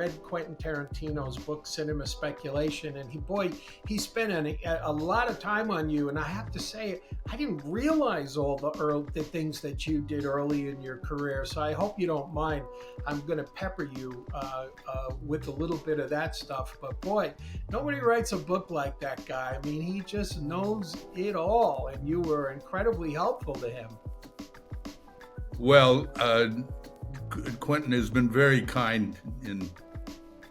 read Quentin Tarantino's book, Cinema Speculation, and he spent a lot of time on you. And I have to say, I didn't realize all the things that you did early in your career. So I hope you don't mind. I'm going to pepper you with a little bit of that stuff. But boy, nobody writes a book like that guy. I mean, he just knows it all, and you were incredibly helpful to him. Well, Quentin has been very kind in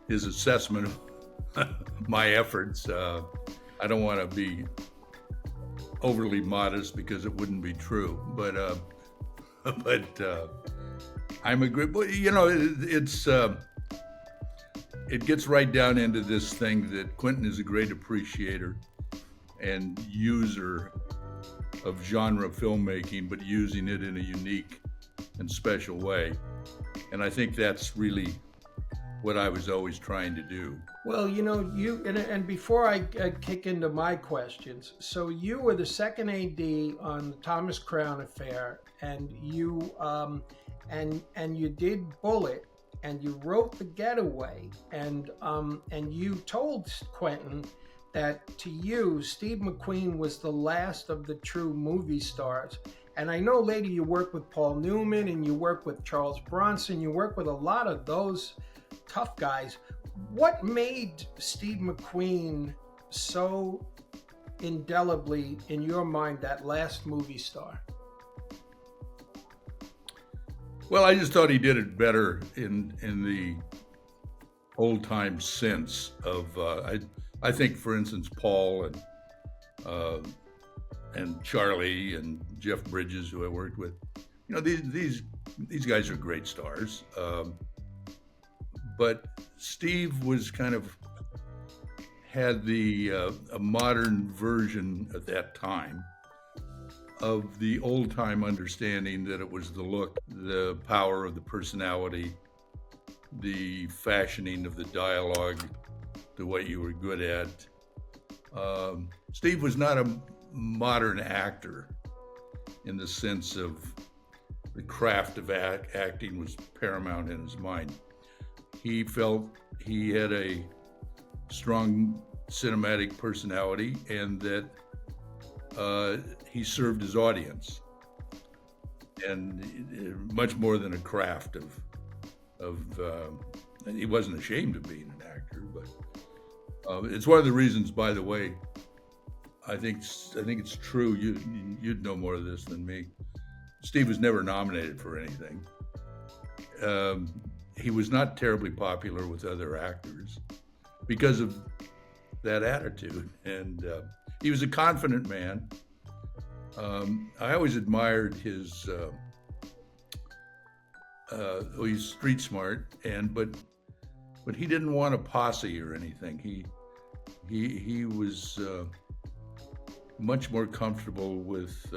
his assessment of my efforts. I don't want to be overly modest because it wouldn't be true, but I'm a great, it gets right down into this thing that Quentin is a great appreciator and user of genre filmmaking, but using it in a unique and special way. And I think that's really what I was always trying to do. Well, and before I kick into my questions, so you were the second AD on the Thomas Crown Affair, and you did Bullitt, and you wrote The Getaway, and you told Quentin that to you, Steve McQueen was the last of the true movie stars. And I know later you worked with Paul Newman and you worked with Charles Bronson, you worked with a lot of those tough guys. What made Steve McQueen so indelibly in your mind that last movie star? Well, I just thought he did it better in the old time sense of I think, for instance, Paul and Charlie and Jeff Bridges, who I worked with, these guys are great stars. But Steve was kind of had a modern version at that time of the old time understanding that it was the look, the power of the personality, the fashioning of the dialogue, to what you were good at. Steve was not a modern actor in the sense of the craft of acting was paramount in his mind. He felt he had a strong cinematic personality and that he served his audience, and much more than a craft he wasn't ashamed of being an actor, but it's one of the reasons, by the way, I think it's true. You'd know more of this than me. Steve was never nominated for anything. He was not terribly popular with other actors because of that attitude, and he was a confident man. I always admired his. He's street smart, but he didn't want a posse or anything. He was much more comfortable with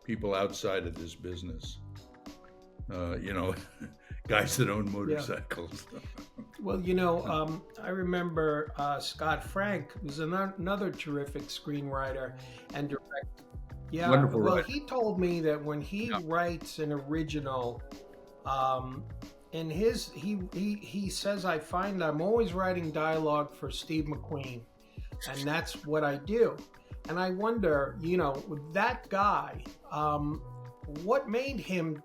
people outside of this business. Guys that own motorcycles. Yeah. Well, I remember Scott Frank was another terrific screenwriter and director. Yeah, wonderful writer. He told me that when he writes an original, in his he says, I find I'm always writing dialogue for Steve McQueen, and that's what I do. And I wonder, that guy, what made him,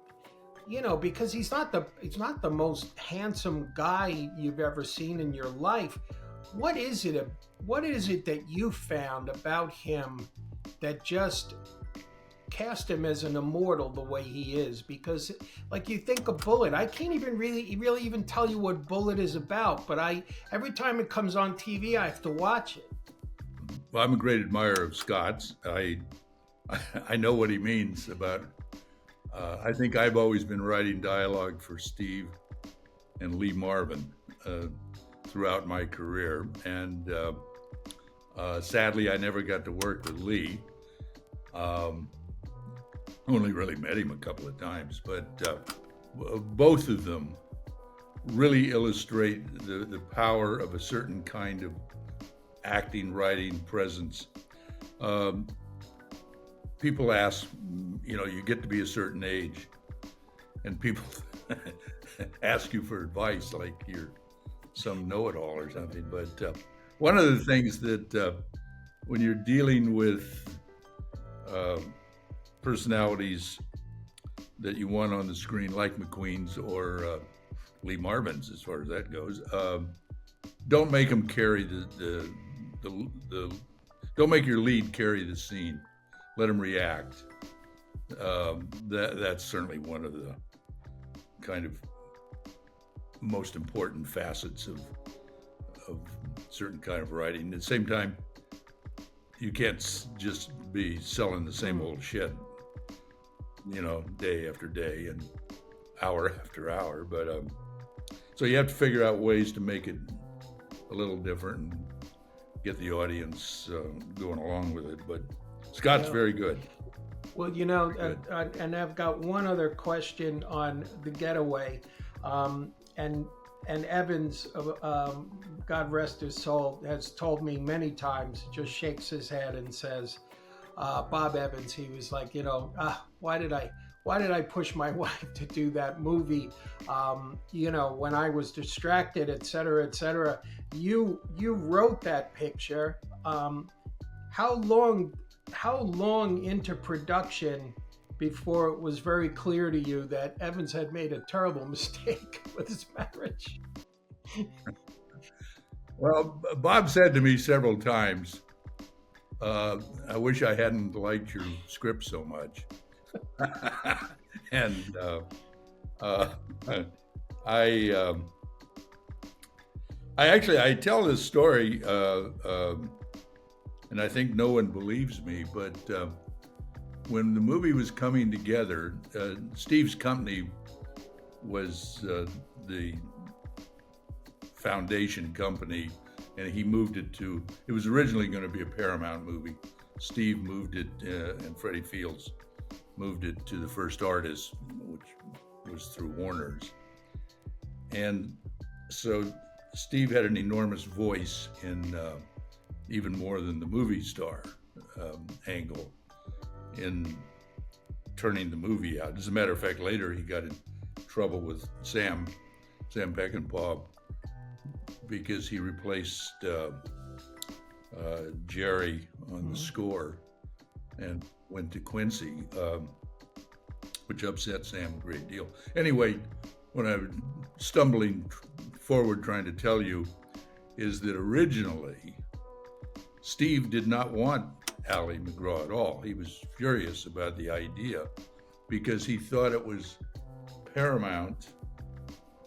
because he's not the most handsome guy you've ever seen in your life. What is it that you found about him that just cast him as an immortal the way he is? Because like you think of Bullitt, I can't even really even tell you what Bullitt is about, but every time it comes on TV, I have to watch it. Well, I'm a great admirer of Scott's. I know what he means about. I think I've always been writing dialogue for Steve and Lee Marvin throughout my career, and sadly, I never got to work with Lee. Only really met him a couple of times, but both of them really illustrate the power of a certain kind of acting, writing, presence. People ask, you get to be a certain age, and people ask you for advice like you're some know-it-all or something. But one of the things that when you're dealing with personalities that you want on the screen, like McQueen's or Lee Marvin's, as far as that goes, don't make them carry the don't make your lead carry the scene. Let them react. That's certainly one of the kind of most important facets of certain kind of writing. At the same time, you can't just be selling the same old shit, day after day and hour after hour. But so you have to figure out ways to make it a little different and get the audience going along with it. But Scott's very good. Well, and I've got one other question on The Getaway, and Evans, God rest his soul, has told me many times, just shakes his head and says, Bob Evans, he was like, why did I push my wife to do that movie? When I was distracted, et cetera, et cetera. You wrote that picture. How long into production before it was very clear to you that Evans had made a terrible mistake with his marriage? Well, Bob said to me several times, I wish I hadn't liked your script so much. And I tell this story, and I think no one believes me, but when the movie was coming together, Steve's company was the foundation company, and he moved it to, it was originally going to be a Paramount movie. Steve moved it, and Freddie Fields moved it to the First Artist, which was through Warner's. And so Steve had an enormous voice in even more than the movie star angle in turning the movie out. As a matter of fact, later he got in trouble with Sam Peckinpah because he replaced Jerry on the score and went to Quincy, which upset Sam a great deal. Anyway, what I'm stumbling forward trying to tell you is that originally Steve did not want Ali MacGraw at all. He was furious about the idea because he thought it was Paramount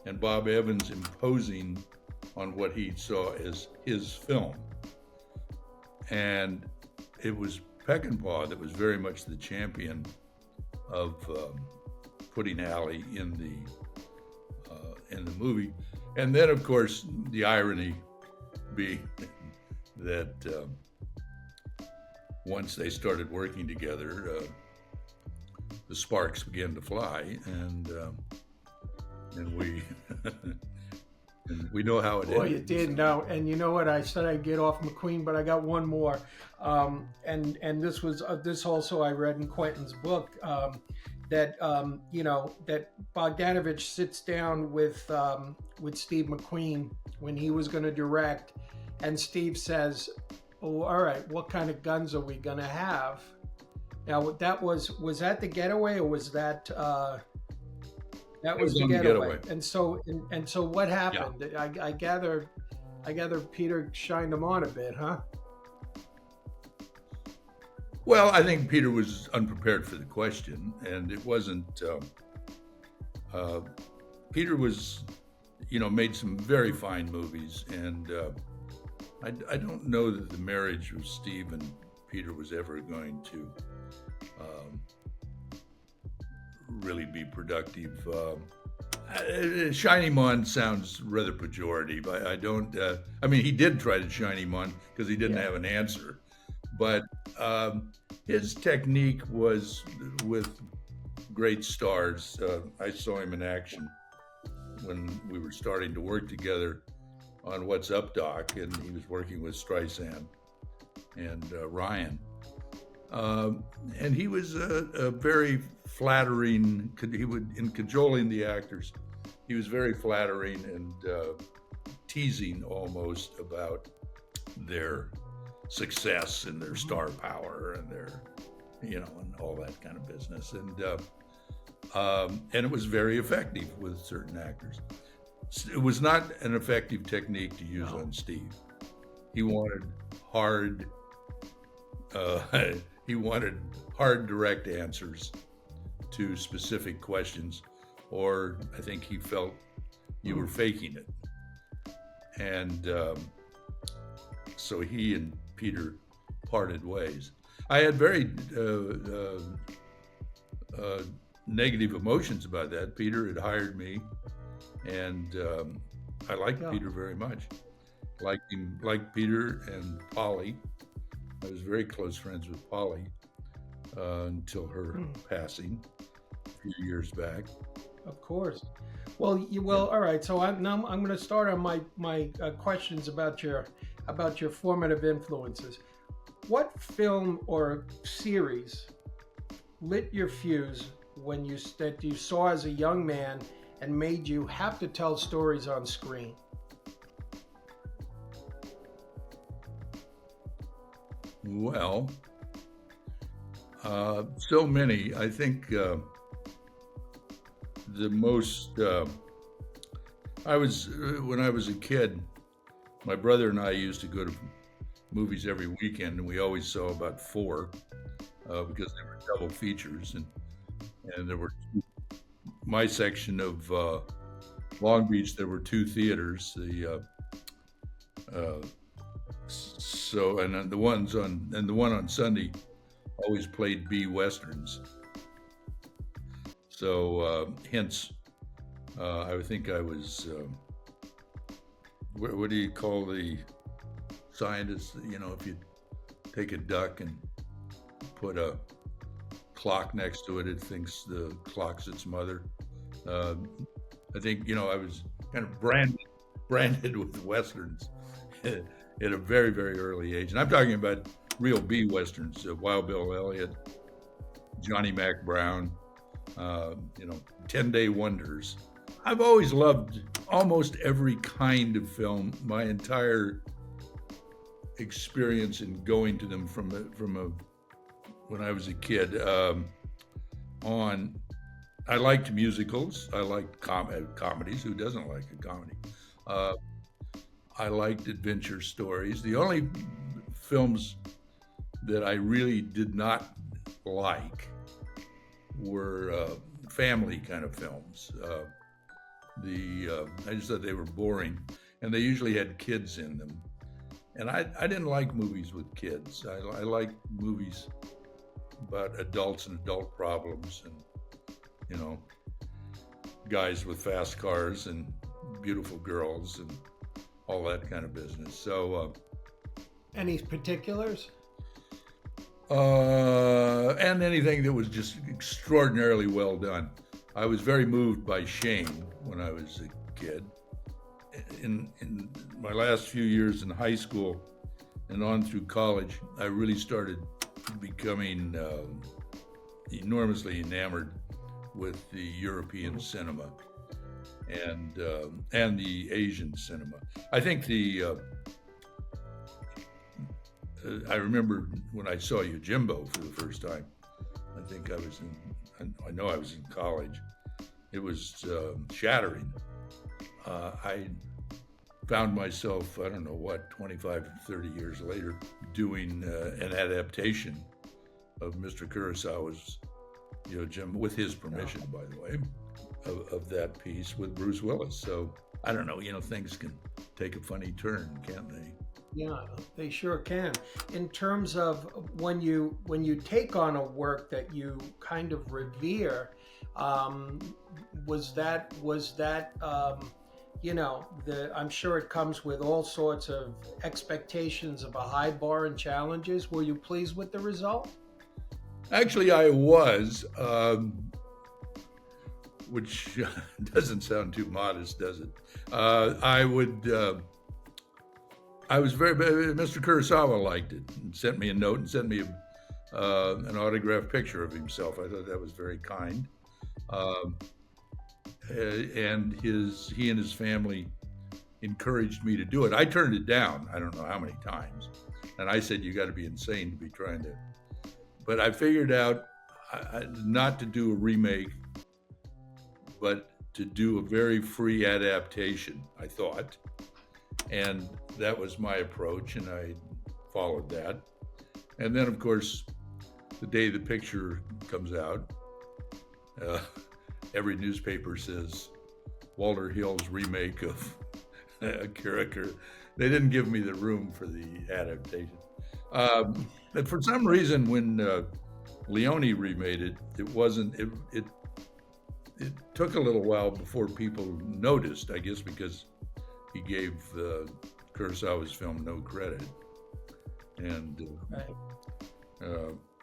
and Bob Evans imposing on what he saw as his film. And it was Peckinpah that was very much the champion of putting Ali in the movie. And then, of course, the irony being that once they started working together, the sparks began to fly, and we and we know how it ended. Boy, you did know. And you know what? I said I'd get off McQueen, but I got one more. And this was this also I read in Quentin's book, that that Bogdanovich sits down with Steve McQueen when he was going to direct, and Steve says, "Oh, all right, what kind of guns are we going to have?" Now that was that The Getaway, or was that? That was The Getaway. And so what happened? Yeah. I gather Peter shined him on a bit, huh? Well, I think Peter was unprepared for the question, and it wasn't. Peter was, made some very fine movies, and I don't know that the marriage of Steve and Peter was ever going to really be productive. Shine him on sounds rather pejorative. I don't. He did try to shine him on because he didn't have an answer, but his technique was with great stars. I saw him in action when we were starting to work together on What's Up, Doc, and he was working with Streisand and Ryan. And he was a very flattering, in cajoling the actors, he was very flattering and teasing almost about their success and their star power and their, and all that kind of business. And it was very effective with certain actors. It was not an effective technique to use on Steve. He wanted hard, direct answers to specific questions, or I think he felt you were faking it. And so he and Peter parted ways. I had very negative emotions about that. Peter had hired me, and I liked Peter very much. Liked Peter and Polly. I was very close friends with Polly until her passing a few years back. Of course. Well, all right. So now I'm going to start on my questions about your formative influences. What film or series lit your fuse that you saw as a young man and made you have to tell stories on screen? Well, so many. I think the most, when I was a kid, my brother and I used to go to movies every weekend, and we always saw about 4 because they were double features, and there were my section of Long Beach. There were 2 theaters. And the one on Sunday always played B westerns. So hence, I think I was. What do you call the scientists? If you take a duck and put a clock next to it, it thinks the clock's its mother. I think I was kind of branded with westerns at a very, very early age, and I'm talking about real B westerns: Wild Bill Elliott, Johnny Mac Brown, 10-Day Wonders. I've always loved almost every kind of film. My entire experience in going to them from when I was a kid on. I liked musicals. I liked comedies. Who doesn't like a comedy? I liked adventure stories. The only films that I really did not like were family kind of films. I just thought they were boring, and they usually had kids in them. And I didn't like movies with kids. I liked movies about adults and adult problems, and guys with fast cars and beautiful girls and all that kind of business. So, any particulars? And anything that was just extraordinarily well done. I was very moved by Shane when I was a kid. In my last few years in high school and on through college, I really started becoming enormously enamored with the European cinema and the Asian cinema. I think I remember when I saw Yojimbo for the first time. I know I was in college. It was shattering. I found myself, 25, 30 years later, doing an adaptation of Mr. Kurosawa's Yojimbo, with his permission, by the way, of that piece with Bruce Willis. So, I don't know, things can take a funny turn, can't they? Yeah, they sure can. In terms of when you take on a work that you kind of revere, was that I'm sure it comes with all sorts of expectations of a high bar and challenges. Were you pleased with the result? Actually, I was, which doesn't sound too modest, does it? I was Mr. Kurosawa liked it and sent me a note and sent me an autographed picture of himself. I thought that was very kind. And he and his family encouraged me to do it. I turned it down, I don't know how many times. And I said, you got to be insane to be trying to. But I figured out not to do a remake, but to do a very free adaptation, I thought. And that was my approach, and I followed that. And then, of course, the day the picture comes out, every newspaper says Walter Hill's remake of Akira. They didn't give me the room for the adaptation. But for some reason, when Leone remade it, it took a little while before people noticed, I guess because he gave Kurosawa's film no credit. And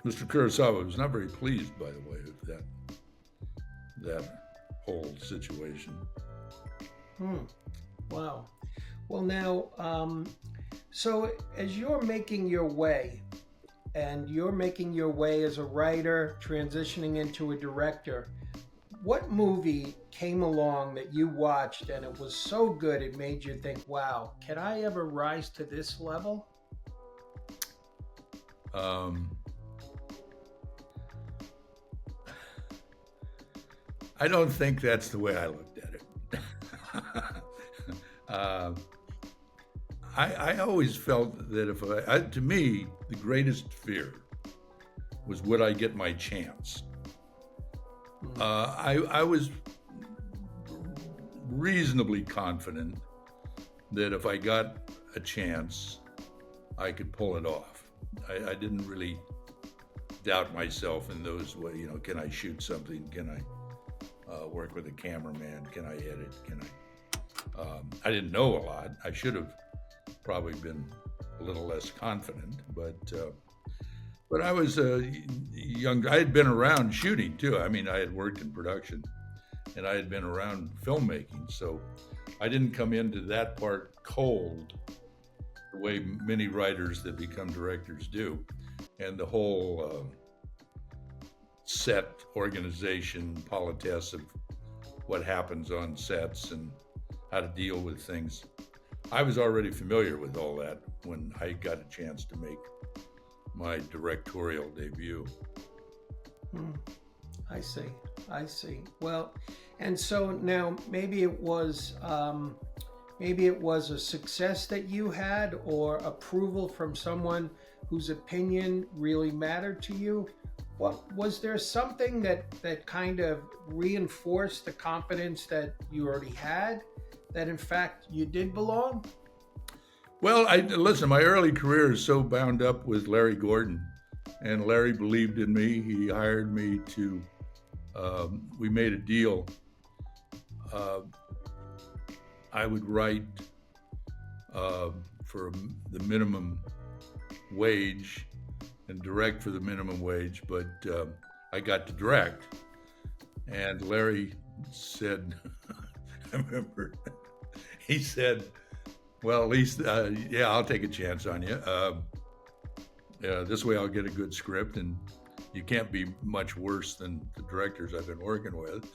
Mr. Kurosawa was not very pleased, by the way, with that whole situation. Wow. Well, now, so as you're making your way, and you're making your way as a writer, transitioning into a director, what movie came along that you watched and it was so good it made you think, wow, can I ever rise to this level? I don't think that's the way I looked at it. I always felt that to me, the greatest fear was, would I get my chance? I was reasonably confident that if I got a chance, I could pull it off. I didn't really doubt myself in those ways. You know, can I shoot something? Can I work with a cameraman? Can I edit? Can I didn't know a lot. I should have probably been a little less confident, but I was young. I had been around shooting too. I mean, I had worked in production, and I had been around filmmaking, so I didn't come into that part cold the way many writers that become directors do. And the whole set organization, politesse of what happens on sets and how to deal with things. I was already familiar with all that when I got a chance to make my directorial debut. I see. Well, and so now maybe it was a success that you had, or approval from someone whose opinion really mattered to you. What was there something that kind of reinforced the confidence that you already had, that in fact you did belong? Well, listen, my early career is so bound up with Larry Gordon, and Larry believed in me. He hired me to, we made a deal. I would write for the minimum wage and direct for the minimum wage, but I got to direct. And Larry said, I remember, he said, well, at least, I'll take a chance on you. This way I'll get a good script, and you can't be much worse than the directors I've been working with.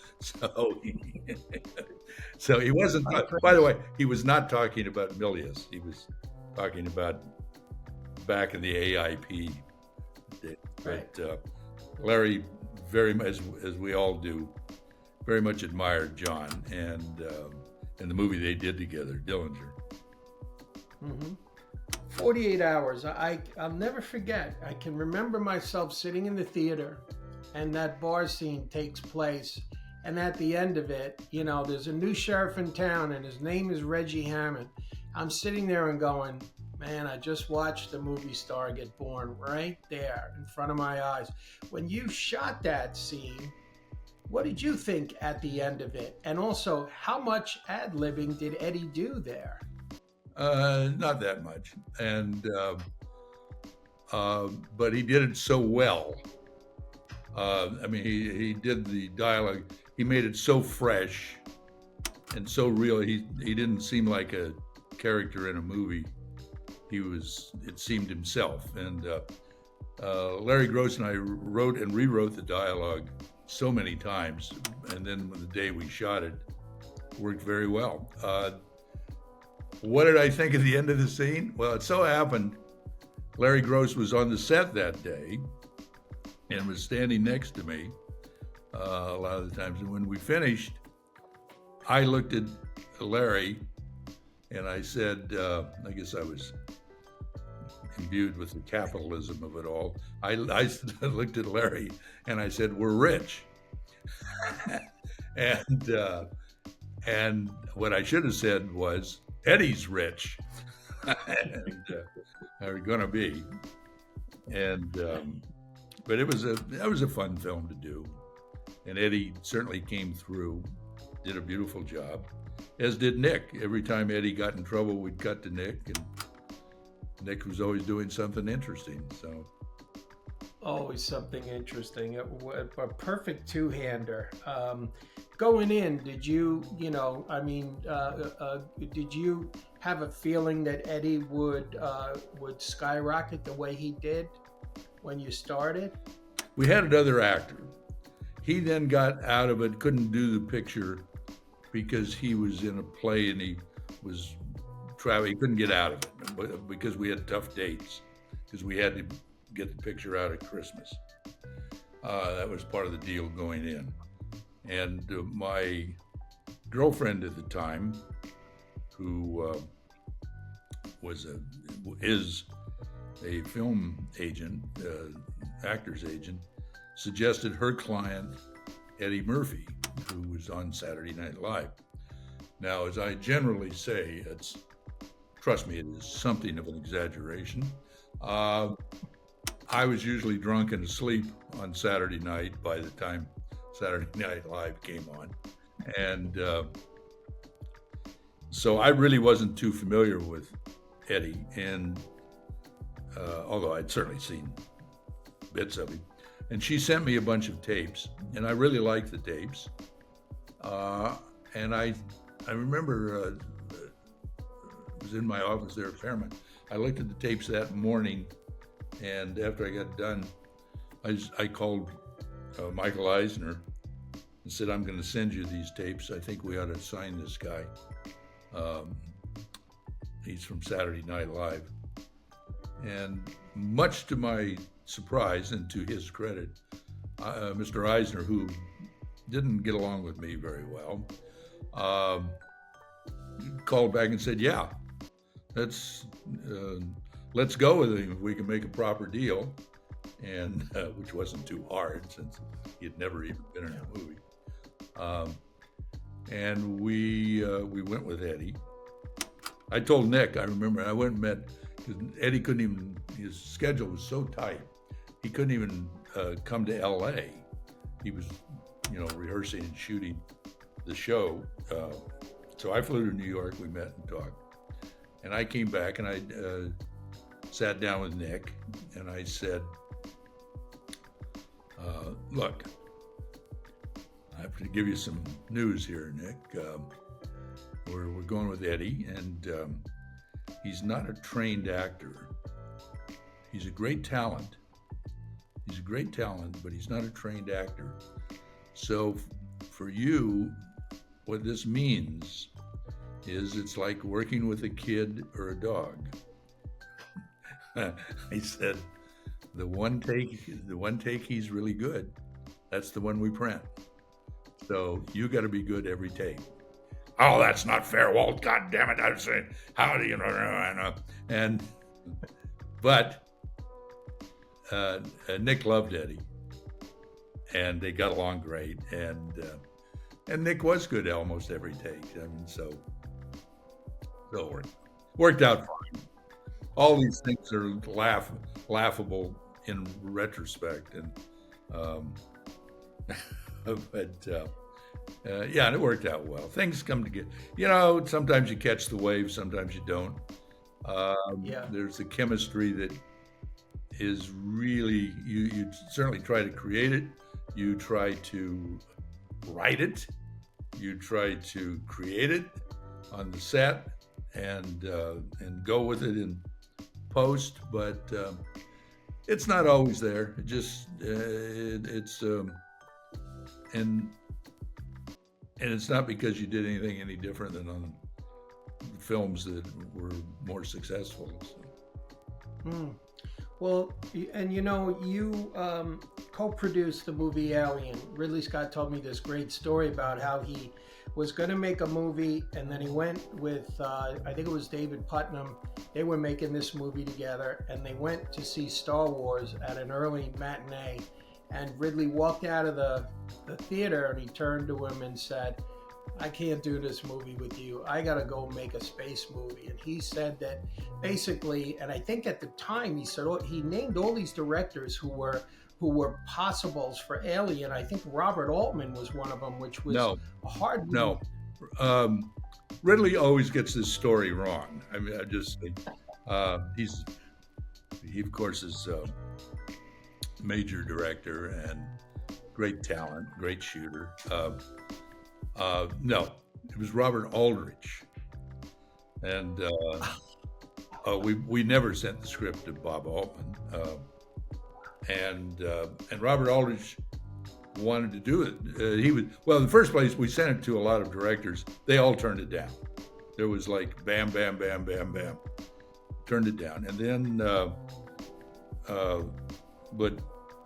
So he wasn't, by the way, he was not talking about Milius. He was talking about back in the AIP. But Larry, very much, as we all do, very much admired John and the movie they did together, Dillinger. 48 Hours. I'll never forget. I can remember myself sitting in the theater, and that bar scene takes place. And at the end of it, you know, there's a new sheriff in town, and his name is Reggie Hammond. I'm sitting there and going, man, I just watched the movie star get born right there in front of my eyes. When you shot that scene, what did you think at the end of it? And also, how much ad-libbing did Eddie do there? Not that much. And, but he did it so well. I mean, he did the dialogue. He made it so fresh and so real. He didn't seem like a character in a movie. It seemed himself. And Larry Gross and I wrote and rewrote the dialogue so many times. And then the day we shot it, worked very well. What did I think at the end of the scene? Well, it so happened Larry Gross was on the set that day and was standing next to me a lot of the times. And when we finished, I looked at Larry and I said, I guess I was imbued with the capitalism of it all. I looked at Larry and I said, "We're rich." and what I should have said was, "Eddie's rich." And are going to be. And but that was a fun film to do. And Eddie certainly came through, did a beautiful job, as did Nick. Every time Eddie got in trouble, we'd cut to Nick, and Nick was always doing something interesting. So always something interesting. A perfect two-hander. Going in, did you did you have a feeling that Eddie would skyrocket the way he did when you started? We had another actor. He then got out of it, couldn't do the picture because he was in a play and he was traveling. He couldn't get out of it because we had tough dates, because we had to get the picture out at Christmas. That was part of the deal going in. And my girlfriend at the time, who is a film agent, actor's agent, suggested her client, Eddie Murphy, who was on Saturday Night Live. Now, as I generally say, trust me, it is something of an exaggeration. I was usually drunk and asleep on Saturday night by the time Saturday Night Live came on. And so I really wasn't too familiar with Eddie, and although I'd certainly seen bits of him. And she sent me a bunch of tapes, and I really liked the tapes. And I remember it was in my office there at Fairmont. I looked at the tapes that morning, and after I got done, I called Michael Eisner and said, "I'm going to send you these tapes. I think we ought to sign this guy. He's from Saturday Night Live." And much to my surprise and to his credit, Mr. Eisner, who didn't get along with me very well, called back and said, "Yeah, let's go with him if we can make a proper deal," and which wasn't too hard since he had never even been in a movie. And we went with Eddie. I told Nick, I remember, I went and met, because Eddie couldn't even, his schedule was so tight, he couldn't even come to LA. He was, rehearsing and shooting the show. So I flew to New York, we met and talked. And I came back and I sat down with Nick and I said, "Look, I have to give you some news here, Nick. We're going with Eddie, and he's not a trained actor. He's a great talent. But he's not a trained actor. So for you, what this means is it's like working with a kid or a dog." I said, the one take he's really good, that's the one we print. So you got to be good every take. "Oh, that's not fair, Walt. God damn it. I was saying, how do you know? But Nick loved Eddie, and they got along great. And Nick was good almost every take. I mean, so it worked out fine. All these things are laughable in retrospect, and yeah, and it worked out well. Things come together. Sometimes you catch the wave, sometimes you don't. There's a chemistry that is really, you certainly try to create it. You try to write it. You try to create it on the set and go with it in post, but it's not always there. It just, and it's not because you did anything any different than on films that were more successful. So. Well, and you co-produced the movie Alien. Ridley Scott told me this great story about how he was going to make a movie, and then he went with, I think it was David Putnam. They were making this movie together, and they went to see Star Wars at an early matinee. And Ridley walked out of the theater, and he turned to him and said, I can't do this movie with you. I got to go make a space movie. And he said that basically, and I think at the time he said, he named all these directors who were possibles for Alien. I think Robert Altman was one of them, which was a hard movie. No. Ridley always gets this story wrong. I mean, he of course is a major director and great talent, great shooter. No, it was Robert Aldrich, and we never sent the script to Bob Altman, and Robert Aldrich wanted to do it. He would, well, in the first place, we sent it to a lot of directors. They all turned it down. There was like bam, bam, bam, bam, bam, turned it down, and then but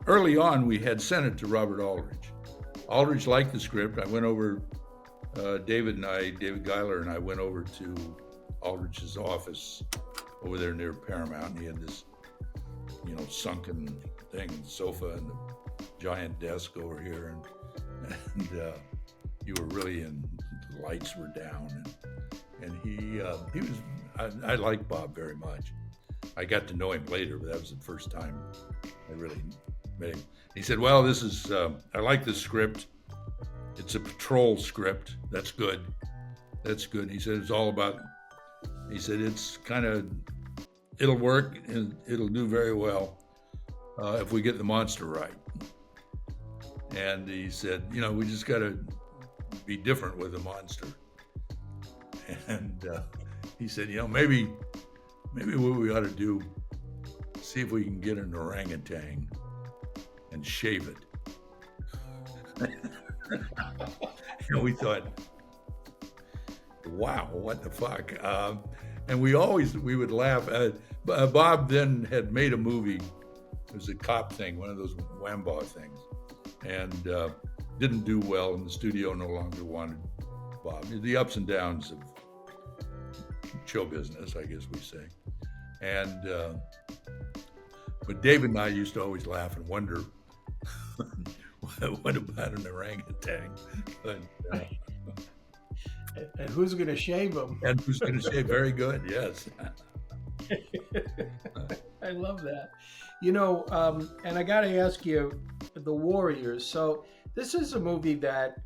early on we had sent it to Robert Aldrich. Aldrich liked the script. I went over. David Giler and I went over to Aldrich's office over there near Paramount. And he had this, sunken thing, sofa and a giant desk over here, and you were really in. The lights were down, and he was. I liked Bob very much. I got to know him later, but that was the first time I really met him. He said, "Well, this is. I like this script. It's a patrol script. That's good. That's good." He said, it's all about, he said, it's kind of, it'll work and it'll do very well if we get the monster right. And he said, we just got to be different with the monster. And he said, maybe what we ought to do, see if we can get an orangutan and shave it. And we thought, wow, what the fuck? And we would laugh. Bob then had made a movie. It was a cop thing, one of those Wambaugh things, and didn't do well, and the studio no longer wanted Bob. The ups and downs of show business, I guess we say. And but David and I used to always laugh and wonder, what about an orangutan? But, and who's going to shave him? And who's going to shave? Very good, yes. I love that. And I got to ask you, The Warriors. So this is a movie that,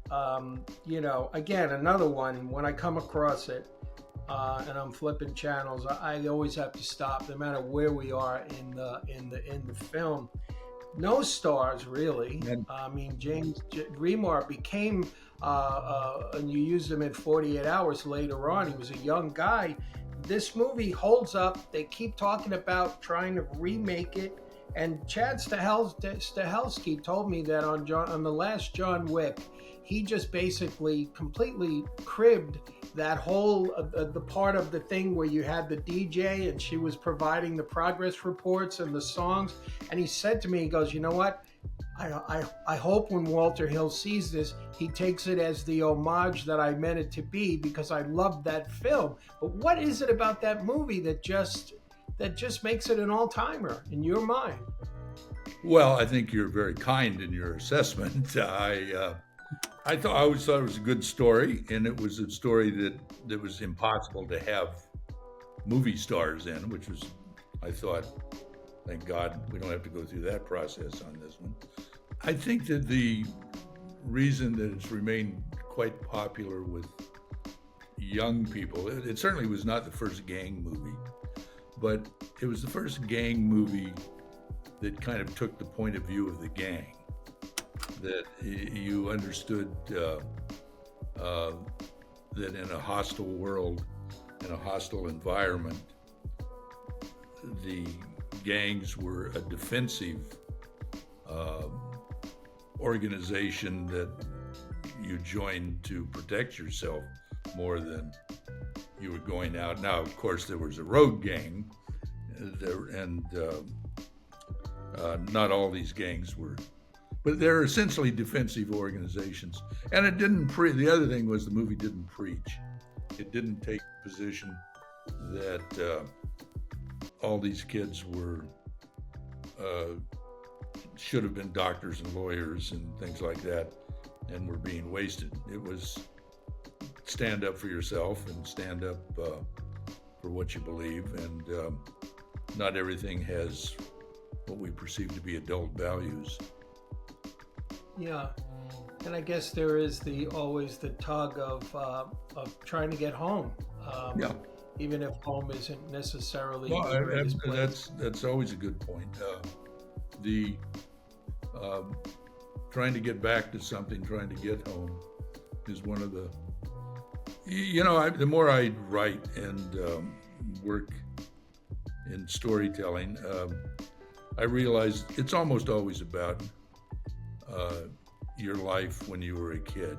again, another one, when I come across it and I'm flipping channels, I always have to stop, no matter where we are in the film. No stars, really. I mean, James Remar became, and you used him in 48 Hours later on. He was a young guy. This movie holds up. They keep talking about trying to remake it. And Chad Stahelski told me that on the last John Wick, he just basically completely cribbed that whole the part of the thing where you had the DJ and she was providing the progress reports and the songs. And he said to me, he goes, you know what? I hope when Walter Hill sees this, he takes it as the homage that I meant it to be, because I loved that film. But what is it about that movie that just makes it an all-timer in your mind? Well, I think you're very kind in your assessment. I always thought it was a good story, and it was a story that was impossible to have movie stars in, which was, I thought, thank God we don't have to go through that process on this one. I think that the reason that it's remained quite popular with young people, it certainly was not the first gang movie, but it was the first gang movie that kind of took the point of view of the gang, that you understood that in a hostile world, in a hostile environment, the gangs were a defensive organization that you joined to protect yourself more than you were going out. Now, of course, there was a road gang, and not all these gangs were, but they're essentially defensive organizations. And it didn't the other thing was the movie didn't preach. It didn't take the position that all these kids were should have been doctors and lawyers and things like that, and were being wasted. It was stand up for yourself and stand up for what you believe, and not everything has what we perceive to be adult values. Yeah, and I guess there is always the tug of trying to get home. Yeah. Even if home isn't necessarily. Well, that's always a good point. The trying to get back to something, trying to get home, is one of the. The more I write and work in storytelling, I realize it's almost always about your life when you were a kid,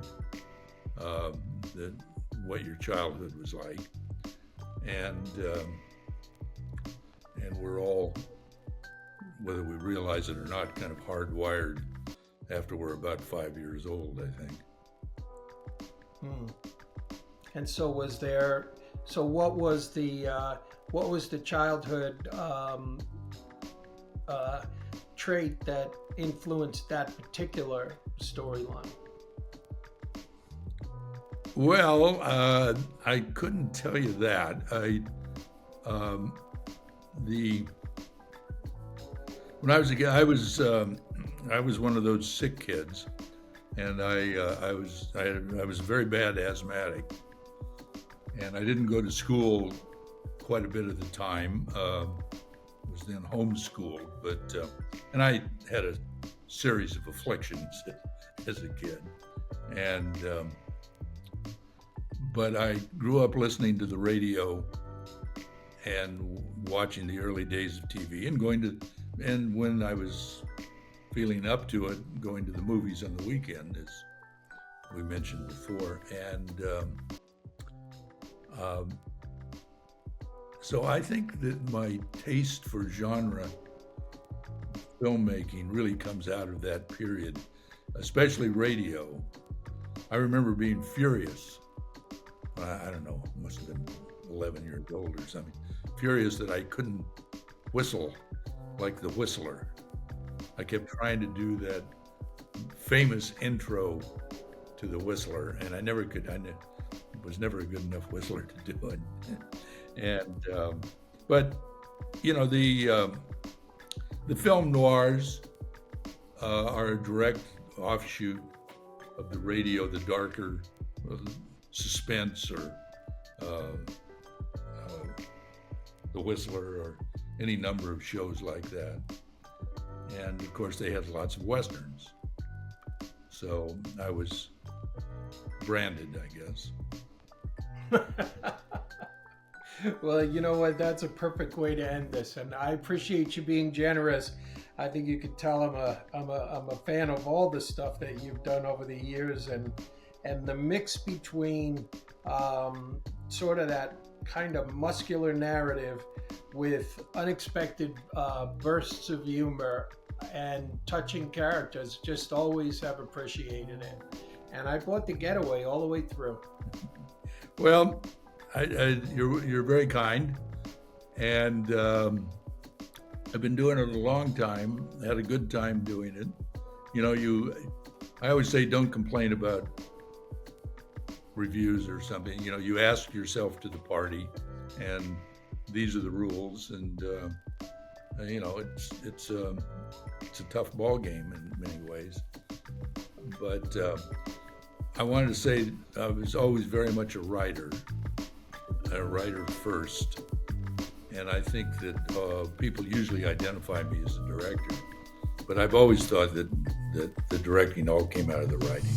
what your childhood was like, and we're all, whether we realize it or not, kind of hardwired after we're about 5 years old, I think. And so what was the childhood trait that influenced that particular storyline? Well, I couldn't tell you that. When I was a kid, I was one of those sick kids, and I was very bad asthmatic, and I didn't go to school quite a bit of the time. Was then homeschooled, but and I had a series of afflictions as a kid, and but I grew up listening to the radio and watching the early days of TV, and when I was feeling up to it, going to the movies on the weekend, as we mentioned before, and so I think that my taste for genre filmmaking really comes out of that period, especially radio. I remember being furious. I don't know, must have been 11 years old or something. Furious that I couldn't whistle like the Whistler. I kept trying to do that famous intro to the Whistler, and I never could. I was never a good enough whistler to do it. And but the film noirs are a direct offshoot of the radio, the darker suspense, or the Whistler, or any number of shows like that. And of course, they had lots of westerns. So I was branded, I guess. Well, you know what? That's a perfect way to end this, and I appreciate you being generous. I think you could tell I'm a fan of all the stuff that you've done over the years, and the mix between sort of that kind of muscular narrative with unexpected bursts of humor and touching characters. Just always have appreciated it, and I bought The Getaway all the way through. Well, you're very kind, and I've been doing it a long time. Had a good time doing it. I always say, don't complain about reviews or something. You ask yourself to the party, and these are the rules. And it's a tough ball game in many ways. But I wanted to say I was always very much a writer first, and I think that people usually identify me as a director, but I've always thought that the directing all came out of the writing.